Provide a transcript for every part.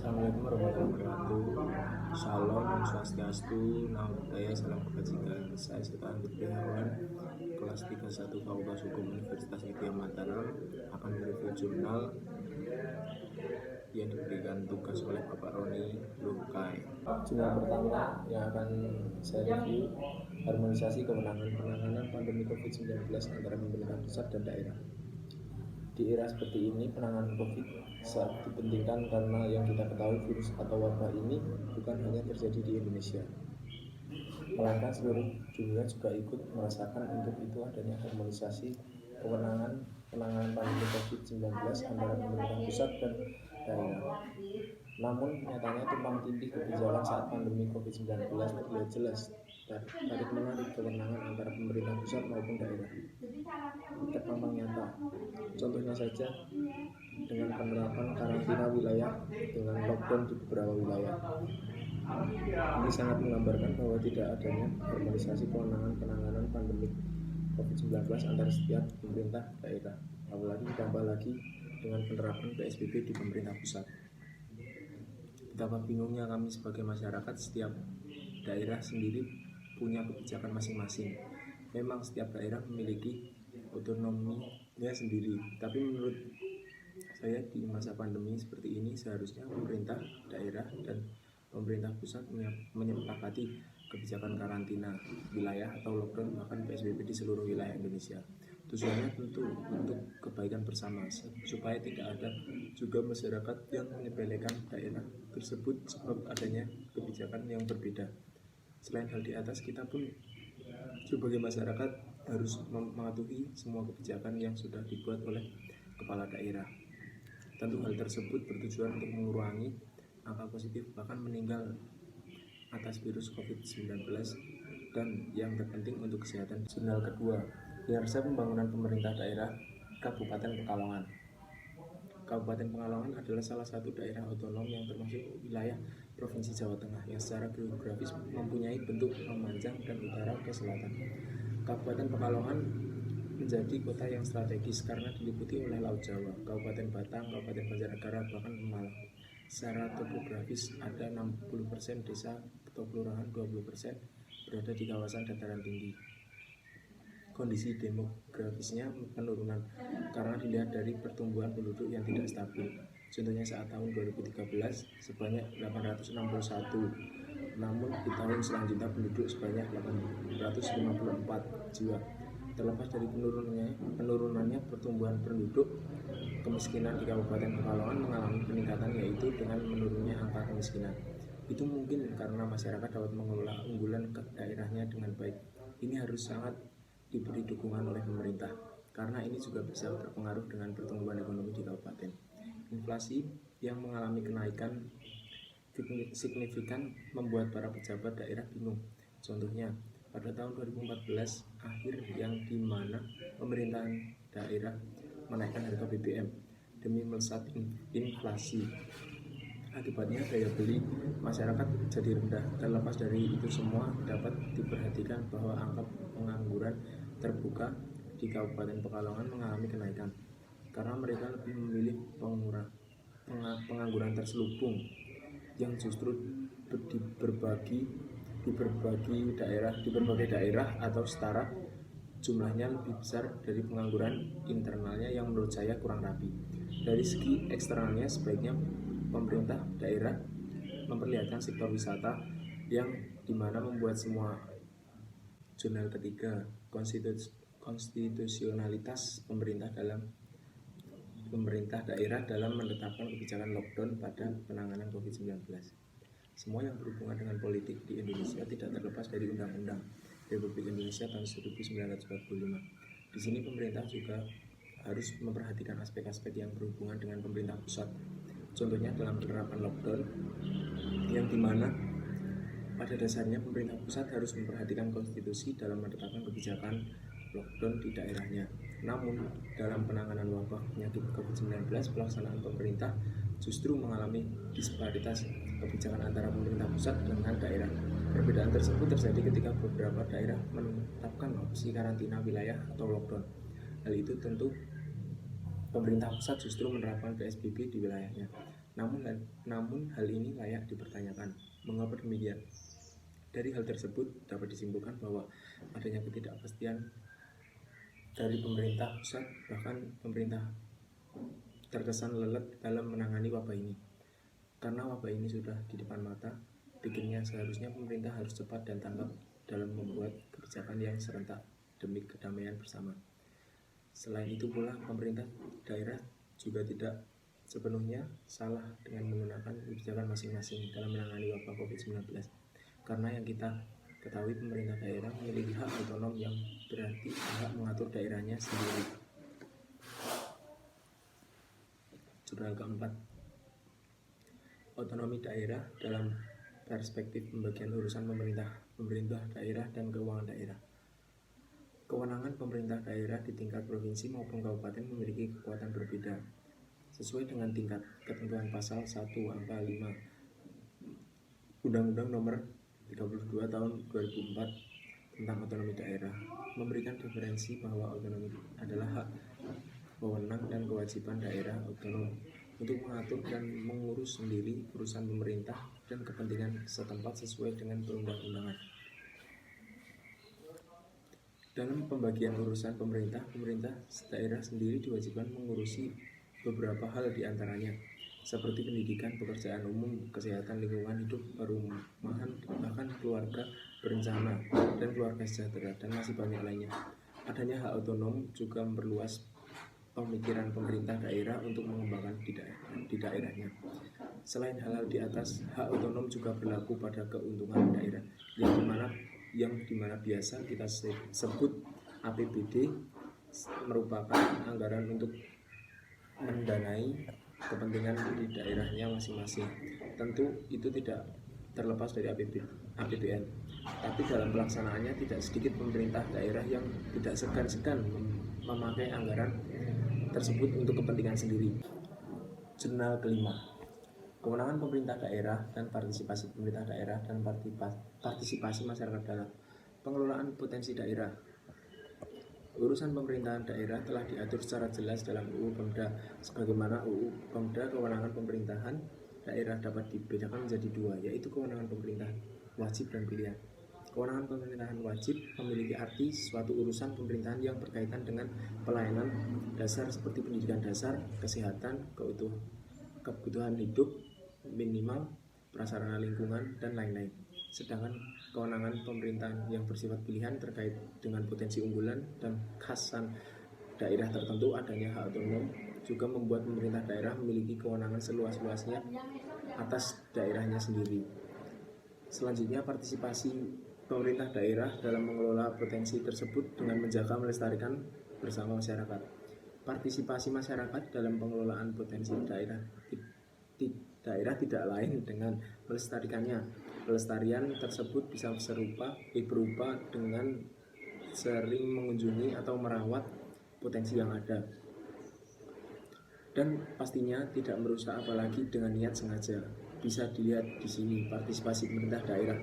Assalamualaikum warahmatullahi wabarakatuh. Shalom, Swastiastu, Namo Buddhaya, Salam Kebajikan. Saya Sultan Berdehawan, kelas 31 Fakultas Hukum Universitas Widya Mataram akan mereview jurnal yang diberikan tugas oleh Bapak Roni Lukai. Jurnal pertama yang akan saya review, harmonisasi kewenangan penanganan pandemi COVID-19 antara pemerintah pusat dan daerah. Di era seperti ini, penanganan COVID sangat dipentingkan karena yang kita ketahui virus atau wabah ini bukan hanya terjadi di Indonesia, melainkan seluruh dunia juga ikut merasakan. Untuk itu adanya harmonisasi kewenangan penanganan pandemi COVID-19 antara pemerintah pusat dan daerah. Namun nyatanya tumpang tindih kebijakan saat pandemi COVID-19 terlihat jelas tarik menarik kewenangan antara pemerintah pusat maupun daerah terpampang nyata. Contohnya saja dengan penerapan karantina wilayah dengan lockdown di beberapa wilayah. Ini sangat menggambarkan bahwa tidak adanya harmonisasi kewenangan penanganan pandemi COVID-19 antara setiap pemerintah daerah, apalagi ditambah lagi dengan penerapan PSBB di pemerintah pusat. Betapa bingungnya kami sebagai masyarakat. Setiap daerah sendiri punya kebijakan masing-masing. Memang setiap daerah memiliki otonominya sendiri, tapi menurut saya di masa pandemi seperti ini seharusnya pemerintah daerah dan pemerintah pusat menyepakati kebijakan karantina wilayah atau lockdown bahkan PSBB di seluruh wilayah Indonesia. Tujuannya tentu untuk kebaikan bersama, supaya tidak ada juga masyarakat yang menyepelekan daerah tersebut sebab adanya kebijakan yang berbeda. Selain hal di atas, kita pun sebagai masyarakat harus mematuhi semua kebijakan yang sudah dibuat oleh kepala daerah. Tentu hal tersebut bertujuan untuk mengurangi angka positif bahkan meninggal atas virus COVID-19 dan yang terpenting untuk kesehatan. Jurnal kedua, kinerja pembangunan pemerintah daerah Kabupaten Pekalongan. Kabupaten Pekalongan adalah salah satu daerah otonom yang termasuk wilayah Provinsi Jawa Tengah yang secara geografis mempunyai bentuk memanjang dan utara ke selatan. Kabupaten Pekalongan menjadi kota yang strategis karena diliputi oleh Laut Jawa, Kabupaten Batang, Kabupaten Banjarnegara, bahkan Pemalang. Secara topografis ada 60% desa atau kelurahan, 20% berada di kawasan dataran tinggi. Kondisi demografisnya penurunan karena dilihat dari pertumbuhan penduduk yang tidak stabil. Contohnya saat tahun 2013 sebanyak 861, namun di tahun selanjutnya penduduk sebanyak 854 jiwa. Terlepas dari penurunannya pertumbuhan penduduk, kemiskinan di Kabupaten Pekalongan mengalami peningkatan, yaitu dengan menurunnya angka kemiskinan. Itu mungkin karena masyarakat dapat mengelola unggulan ke daerahnya dengan baik. Ini harus sangat diberi dukungan oleh pemerintah, karena ini juga bisa berpengaruh dengan pertumbuhan ekonomi di kabupaten. Inflasi yang mengalami kenaikan signifikan membuat para pejabat daerah bingung. Contohnya pada tahun 2014 akhir, yang dimana pemerintahan daerah menaikkan harga BBM demi melesat inflasi. Akibatnya daya beli masyarakat jadi rendah. Terlepas dari itu semua, dapat diperhatikan bahwa angka pengangguran terbuka di Kabupaten Pekalongan mengalami kenaikan karena mereka lebih memilih pengangguran terselubung yang justru di berbagai daerah atau setara jumlahnya lebih besar dari pengangguran internalnya yang menurut saya kurang rapi. Dari segi eksternalnya, sebaiknya pemerintah daerah memperlihatkan sektor wisata yang dimana membuat semua. Jurnal ketiga, konstitusionalitas pemerintah daerah dalam menetapkan kebijakan lockdown pada penanganan COVID-19. Semua yang berhubungan dengan politik di Indonesia tidak terlepas dari Undang-Undang Republik Indonesia tahun 1945. Di sini pemerintah juga harus memperhatikan aspek-aspek yang berhubungan dengan pemerintah pusat. Contohnya dalam penerapan lockdown, yang dimana pada dasarnya pemerintah pusat harus memperhatikan konstitusi dalam menetapkan kebijakan lockdown di daerahnya. Namun dalam penanganan wabah penyakit COVID-19, pelaksanaan pemerintah justru mengalami disparitas kebijakan antara pemerintah pusat dengan daerah. Perbedaan tersebut terjadi ketika beberapa daerah menetapkan opsi karantina wilayah atau lockdown. Hal itu tentu pemerintah pusat justru menerapkan PSBB di wilayahnya. Namun hal ini layak dipertanyakan. Mengapa demikian? Dari hal tersebut dapat disimpulkan bahwa adanya ketidakpastian dari pemerintah pusat, bahkan pemerintah terkesan lelet dalam menangani wabah ini. Karena wabah ini sudah di depan mata, pikirnya seharusnya pemerintah harus cepat dan tanggap dalam membuat kebijakan yang serentak demi kedamaian bersama. Selain itu pula, pemerintah daerah juga tidak sepenuhnya salah dengan menggunakan kebijakan masing-masing dalam menangani wabah COVID-19. Karena yang kita ketahui, pemerintah daerah memiliki hak otonom yang berarti hak mengatur daerahnya sendiri. Jurnal keempat, otonomi daerah dalam perspektif pembagian urusan pemerintah daerah dan keuangan daerah. Kewenangan pemerintah daerah di tingkat provinsi maupun kabupaten memiliki kekuatan berbeda sesuai dengan tingkat ketentuan pasal 1 angka 5 Undang-Undang Nomor 32 Tahun 2004 tentang otonomi daerah, memberikan referensi bahwa otonomi adalah hak, wewenang, dan kewajiban daerah otonom untuk mengatur dan mengurus sendiri urusan pemerintah dan kepentingan setempat sesuai dengan perundang-undangan. Dalam pembagian urusan pemerintah daerah sendiri diwajibkan mengurusi beberapa hal diantaranya, seperti pendidikan, pekerjaan umum, kesehatan, lingkungan hidup, perumahan, bahkan keluarga berencana dan keluarga sejahtera, dan masih banyak lainnya. Adanya hak otonom juga memperluas pemikiran pemerintah daerah untuk mengembangkan di daerahnya. Selain hal-hal di atas, hak otonom juga berlaku pada keuntungan daerah, yang dimana biasa kita sebut APBD, merupakan anggaran untuk mendanai kepentingan di daerahnya masing-masing. Tentu itu tidak terlepas dari APBN, tapi dalam pelaksanaannya tidak sedikit pemerintah daerah yang tidak segan-segan memakai anggaran tersebut untuk kepentingan sendiri. Jurnal kelima, kewenangan pemerintah daerah dan partisipasi pemerintah daerah dan partisipasi masyarakat dalam pengelolaan potensi daerah. Urusan pemerintahan daerah telah diatur secara jelas dalam UU Pemda. Sebagaimana UU Pemda, kewenangan pemerintahan daerah dapat dibedakan menjadi dua, yaitu kewenangan pemerintah wajib dan pilihan. Kewenangan pemerintahan wajib memiliki arti suatu urusan pemerintahan yang berkaitan dengan pelayanan dasar seperti pendidikan dasar, kesehatan, kebutuhan hidup minimal, prasarana lingkungan, dan lain-lain. Sedangkan kewenangan pemerintahan yang bersifat pilihan terkait dengan potensi unggulan dan khasan daerah tertentu. Adanya hak otonom juga membuat pemerintah daerah memiliki kewenangan seluas-luasnya atas daerahnya sendiri. Selanjutnya, partisipasi pemerintah daerah dalam mengelola potensi tersebut dengan menjaga melestarikan bersama masyarakat. Partisipasi masyarakat dalam pengelolaan potensi daerah tidak lain dengan melestarikannya. Pelestarian tersebut bisa berupa dengan sering mengunjungi atau merawat potensi yang ada, dan pastinya tidak merusak apalagi dengan niat sengaja. Bisa dilihat di sini, partisipasi pemerintah daerah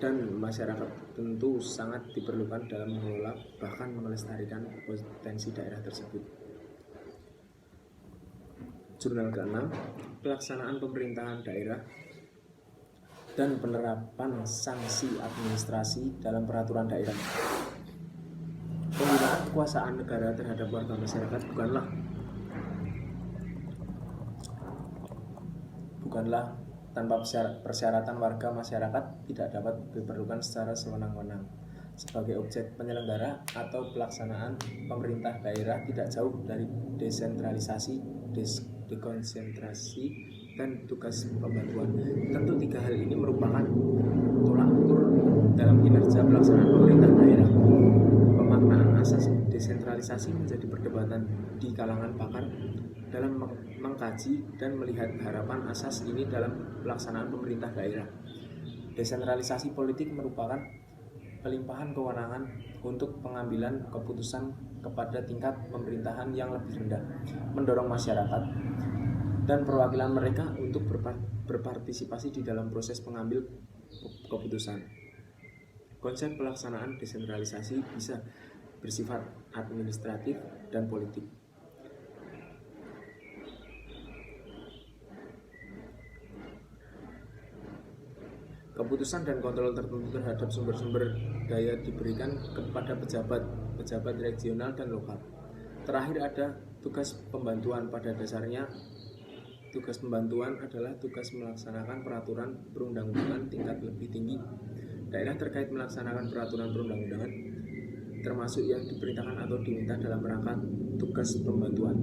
dan masyarakat tentu sangat diperlukan dalam mengelola bahkan melestarikan potensi daerah tersebut. Jurnal ke-6, pelaksanaan pemerintahan daerah dan penerapan sanksi administrasi dalam peraturan daerah. Penggunaan kekuasaan negara terhadap warga masyarakat bukanlah tanpa persyaratan. Warga masyarakat tidak dapat diperlukan secara sewenang-wenang sebagai objek penyelenggara atau pelaksanaan pemerintah daerah tidak jauh dari desentralisasi, dekonsentrasi, dan tugas pembantuan. Tentu tiga hal ini merupakan tolak ukur dalam kinerja pelaksanaan pemerintah daerah. Pemaknaan asas desentralisasi menjadi perdebatan di kalangan pakar dalam mengkaji dan melihat harapan asas ini dalam pelaksanaan pemerintah daerah. Desentralisasi politik merupakan pelimpahan kewenangan untuk pengambilan keputusan kepada tingkat pemerintahan yang lebih rendah, mendorong masyarakat dan perwakilan mereka untuk berpartisipasi di dalam proses pengambil keputusan. Konsep pelaksanaan desentralisasi bisa bersifat administratif dan politik. Keputusan dan kontrol tertentu terhadap sumber-sumber daya diberikan kepada pejabat regional dan lokal. Terakhir ada tugas pembantuan. Pada dasarnya, tugas pembantuan adalah tugas melaksanakan peraturan perundang-undangan tingkat lebih tinggi. Daerah terkait melaksanakan peraturan perundang-undangan, termasuk yang diperintahkan atau diminta dalam rangka tugas pembantuan.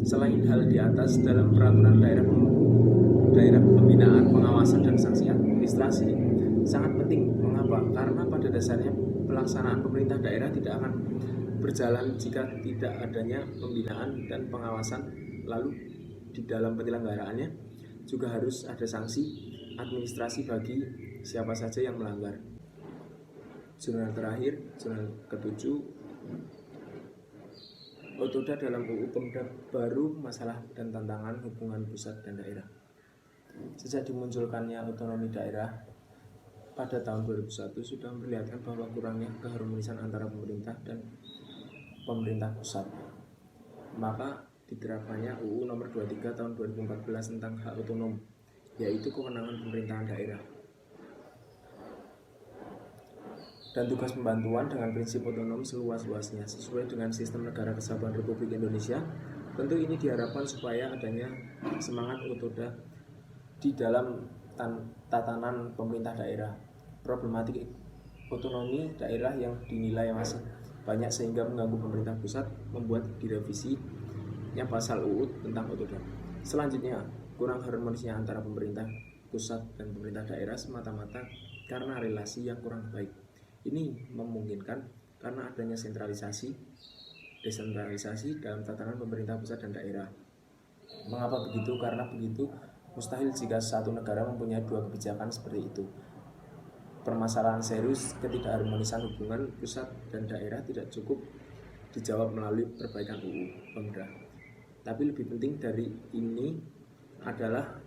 Selain hal di atas, dalam peraturan daerah pembinaan, pengawasan, dan sanksi administrasi sangat penting. Mengapa? Karena pada dasarnya pelaksanaan pemerintah daerah tidak akan berjalan jika tidak adanya pembinaan dan pengawasan. Lalu di dalam penyelenggaraannya juga harus ada sanksi administrasi bagi siapa saja yang melanggar. Jurnal terakhir, jurnal ke-7, Otoda dalam UU Pemda baru, masalah dan tantangan hubungan pusat dan daerah. Sejak dimunculkannya otonomi daerah pada tahun 2001 sudah memperlihatkan bahwa kurangnya keharmonisan antara pemerintah dan pemerintah pusat. Maka diterapkannya UU Nomor 23 Tahun 2014 tentang hak otonom, yaitu kewenangan pemerintahan daerah. Dan tugas pembantuan dengan prinsip otonom seluas-luasnya sesuai dengan sistem negara kesatuan Republik Indonesia. Tentu ini diharapkan supaya adanya semangat Otoda di dalam tatanan pemerintah daerah. Problematik otonomi daerah yang dinilai masih banyak sehingga mengganggu pemerintah pusat membuat direvisinya pasal UU tentang Otoda. Selanjutnya, kurang harmonisnya antara pemerintah pusat dan pemerintah daerah semata-mata karena relasi yang kurang baik. Ini memungkinkan karena adanya desentralisasi dalam tatanan pemerintah pusat dan daerah. Mengapa begitu? Karena begitu mustahil jika satu negara mempunyai dua kebijakan seperti itu. Permasalahan serius ketidakharmonisan hubungan pusat dan daerah tidak cukup dijawab melalui perbaikan UU Pemda. Tapi lebih penting dari ini adalah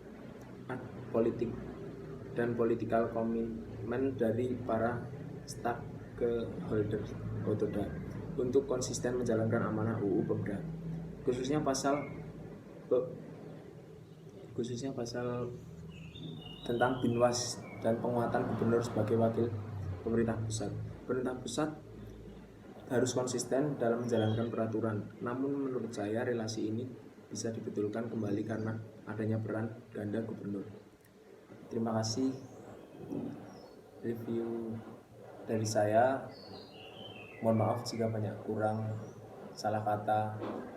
politik dan political commitment dari para stakeholder Otoda untuk konsisten menjalankan amanah UU Pemda, khususnya pasal tentang Binwas dan penguatan gubernur sebagai wakil pemerintah pusat. Pemerintah pusat harus konsisten dalam menjalankan peraturan. Namun menurut saya relasi ini bisa dibetulkan kembali karena adanya peran ganda gubernur. Terima kasih review dari saya. Mohon maaf jika banyak kurang salah kata